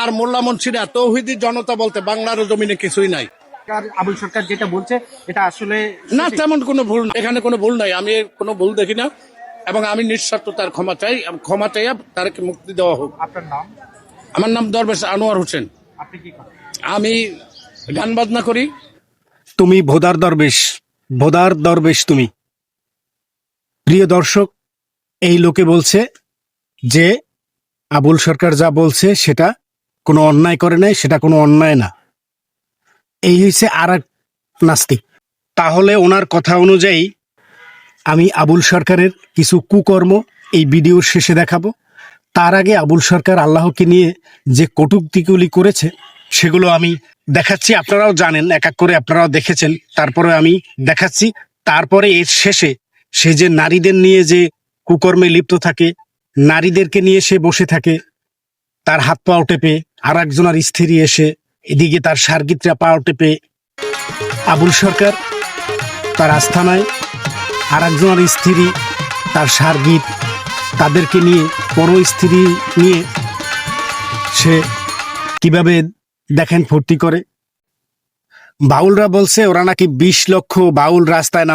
আর মোল্লা মুন্সিরা তৌহিদি জনতা বলতে বাংলার জমিনে কিছুই নাই। আবুল সরকার যেটা বলছে এটা আসলে না, তেমন কোনো ভুল, এখানে কোনো ভুল নাই, আমি কোনো ভুল দেখি না এবং আমি নিঃস্বার্থ তার ক্ষমা চাই, ক্ষমা চাইয়া তারকে মুক্তি দেওয়া হোক। আপনার নাম? আমার নাম দরবেশ আনোয়ার হোসেন। আপনি কি করেন? আমি গান বাজনা করি। তুমি ভোদার দরবেশ তুমি। প্রিয় দর্শক, এই লোকে বলছে যে আবুল সরকার যা বলছে সেটা কোনো অন্যায় করে নাই, সেটা কোনো অন্যায় না। এই হয়েছে আর এক নাস্তিক। তাহলে ওনার কথা অনুযায়ী আমি আবুল সরকারের কিছু কুকর্ম এই ভিডিওর শেষে দেখাবো। তার আগে আবুল সরকার আল্লাহকে নিয়ে যে কটূক্তিগুলি করেছে সেগুলো আমি দেখাচ্ছি। আপনারাও জানেন, এক এক করে আপনারাও দেখেছেন, তারপরে আমি দেখাচ্ছি। তারপরে এর শেষে সে যে নারীদের নিয়ে যে কুকর্মে লিপ্ত থাকে, নারীদেরকে নিয়ে সে বসে থাকে, তার হাত পাও টেপে, আর একজনের স্ত্রী এসে এদিকে তার সার্গিত্রা পাও টেপে, আবুল সরকার তার আস্থানায় আর একজনের স্ত্রী, তার সার্গিত, তাদেরকে নিয়ে পর স্ত্রী নিয়ে সে কিভাবে দেখেন ফুর্তি করে। বাউলরা বলছে ওরা নাকি 20 লক্ষ বাউল রাস্তায়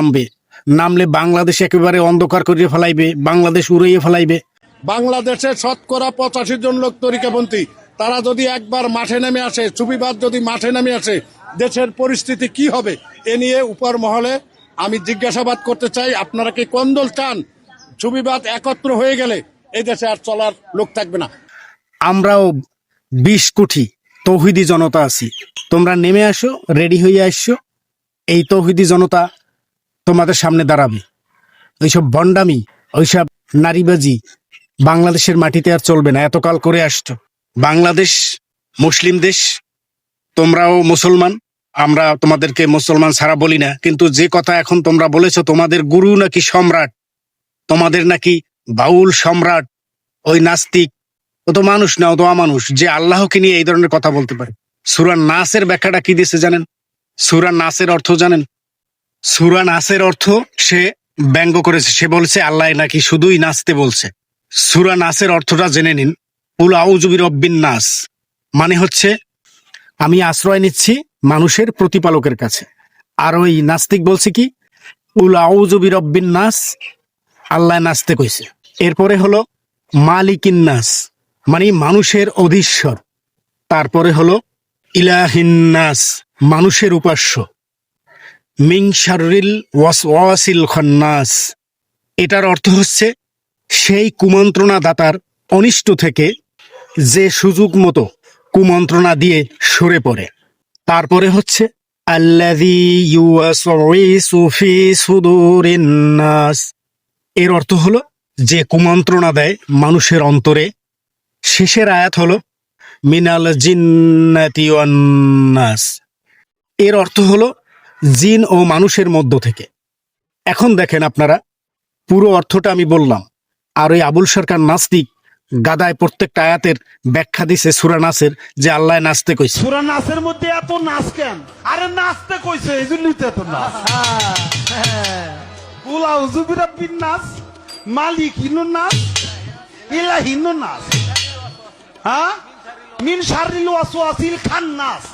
নামলে বাংলাদেশ একেবারে অন্ধকার করিয়ে ফেলাইবে, বাংলাদেশ উড়িয়ে ফেলাইবে। বাংলাদেশে শতকরা 85 জন লোক তরিকাপন্থী, তারা যদি একবার মাঠে নেমে আসে, সুবিবাদ যদি মাঠে নেমে আসে, দেশের পরিস্থিতি কি হবে এ নিয়ে উপর মহলে আমি জিজ্ঞাসাবাদ করতে চাই। আপনারা কি কোন্দল চান? সুবিবাদ একত্র হয়ে গেলে এই দেশে আর চলার লোক থাকবে না। আমরাও 20 কোটি তৌহিদি জনতা আছি, তোমরা নেমে আসো, রেডি হয়ে আসছো। এই তৌহিদি জনতা তোমাদের সামনে দাঁড়াবে। ওইসব ভণ্ডামি, ওইসব নারীবাজি বাংলাদেশের মাটিতে আর চলবে না। এতকাল করে আসছো, বাংলাদেশ মুসলিম দেশ, তোমরাও মুসলমান, আমরা তোমাদেরকে মুসলমান ছাড়া বলি না। কিন্তু যে কথা এখন তোমরা বলেছো, তোমাদের গুরু নাকি সম্রাট, তোমাদের নাকি বাউল সম্রাট, ওই নাস্তিক, ও তো মানুষ না, ও তো অমানুষ, যে আল্লাহকে নিয়ে এই ধরনের কথা বলতে পারে। সূরা নাসের ব্যাখ্যাটা কি দিয়েছে জানেন? সূরা নাসের অর্থ জানেন? সূরা নাসের অর্থ সে ব্যঙ্গ করেছে। সে বলছে আল্লাহ নাকি শুধুই নাচতে বলছে। সূরা নাসের অর্থটা জেনে নিন। কুল আউযু বিরব্বিন নাস মানে হচ্ছে আমি আশ্রয় নিচ্ছি মানুষের প্রতিপালকের কাছে। আর ওই নাস্তিক বলছে কি, কুল আউযু বিরব্বিন নাস, আল্লাহ নাচতে কইছে। এরপরে হলো মালিকিন নাস মানে মানুষের অধীশ্বর। তারপরে হলো ইলাহিন নাস মানুষের উপাস্য। মিন শাররিল ওয়াসওয়াসিল খান্নাস, এটার অর্থ হচ্ছে সেই কুমন্ত্রণা দাতার অনিষ্ট থেকে যে সুযোগ মতো কুমন্ত্রণা দিয়ে সরে পড়ে। তারপরে হচ্ছে আল্লাযী ইউওয়াসউইসু ফি সুদুরিন নাস, এর অর্থ হলো যে কুমন্ত্রণা দেয় মানুষের অন্তরে। শেষের আয়াত হলো মিনাল জিন্নাতি ওয়ান নাস, এর অর্থ হলো জিন ও মানুষের মধ্য থেকে। এখন দেখেন আপনারা, পুরো অর্থটা আমি বললাম, আর ওই আবুল সরকার নাস্তিক গাদায় প্রত্যেকটা আয়াতের ব্যাখ্যা দিছে সূরা নাসের, যে আল্লাহ নাচতে কইছে। সূরা নাসের মধ্যে এত নাচ কেন? আরে নাচতে কইছে, এইজন্যই তো এত নাচ। কুল আউযু বিরাব্বিন নাস, মালিকিনুন নাস, ইলাহিনুন নাস, হ্যাঁ, মিন শাররিল ওয়াসওয়াসিল খান্নাস,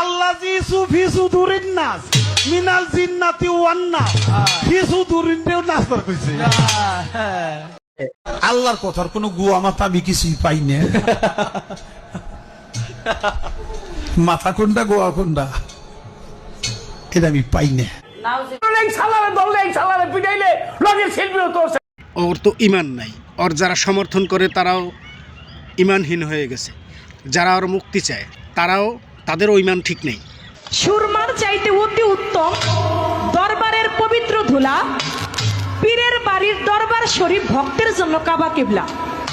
আল্লাযী ফি সুদুরিন নাস, মিনাল জিন্নাতি ওয়ান নাস। ফি সুদুরিন দেও নাচ কইছে। আল্লাহর কথার কোনো গুয়া মাথা আমি কিছুই পাই না। মাথা কোনটা গোয়া কোনটা এটা আমি পাই না। ওর তো ইমান নাই, ওর যারা সমর্থন করে তারাও ইমানহীন হয়ে গেছে, যারা ওর মুক্তি চায় তারাও, তাদেরও ইমান ঠিক নেই। সুরমার চাইতে অতি উত্তম দরবারের পবিত্র ধুলা, পীরের বাড়ির দরবার শরীফ ভক্তের জন্য কাবা কিবলা।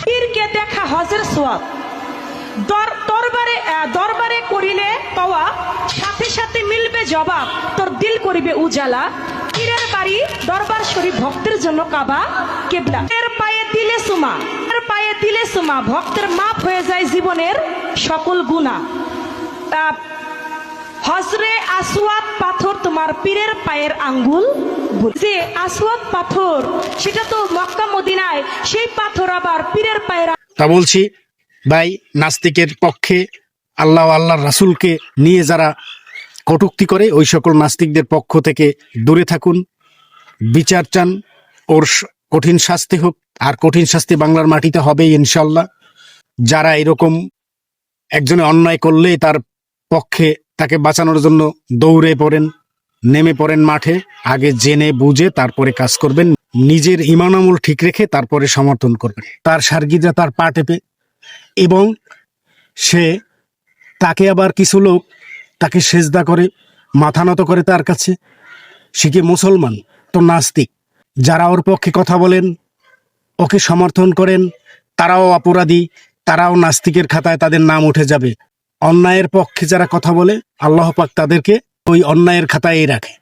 পীরকে দেখা হজের সোয়াব, দরবারে করিলে পাওয়া সাথে সাথে মিলবে জবাব, তোর দিল করিবে উজালা। পীরের বাড়ি দরবার শরীফ ভক্তের জন্য কাবা কিবলা। এর পায়ে দিলে সুমা, এর পায়ে দিলে সুমা, ভক্তের মাপ হয়ে যায় জীবনের সকল গুনাহ। হজরে আসওয়াদ পাথর তোমার পীরের পায়ের আঙ্গুল। যে আসওয়াদ পাথর সেটা তো মক্কা মদিনায়, সেই পাথর আবার পীরের পায়ের। তা বলছি ভাই, নাস্তিকের পক্ষে আল্লাহ আল্লাহর রাসূলকে নিয়ে যারা কটূক্তি করে ওই সকল নাস্তিকদের পক্ষ থেকে দূরে থাকুন। বিচার চান, ওর কঠিন শাস্তি হোক, আর কঠিন শাস্তি বাংলার মাটিতে হবেই ইনশাল্লাহ। যারা এরকম একজনে অন্যায় করলে তার পক্ষে তাকে বাঁচানোর জন্য দৌড়ে পড়েন, নেমে পড়েন মাঠে, আগে জেনে বুঝে তারপরে কাজ করবেন, নিজের ঈমান আমল ঠিক রেখে তারপরে সমর্থন করবেন। তার সার্গিদা তার পা টেপে, এবং সে তাকে আবার কিছু লোক তাকে সেজদা করে, মাথা নত করে তার কাছে। সে কি মুসলমান? তো নাস্তিক। যারা ওর পক্ষে কথা বলেন, ওকে সমর্থন করেন, তারাও অপরাধী, তারাও নাস্তিকের খাতায় তাদের নাম উঠে যাবে। অন্যায়ের পক্ষে যারা কথা বলে আল্লাহ পাক তাদেরকে ওই অন্যায়ের খাতায় রাখে।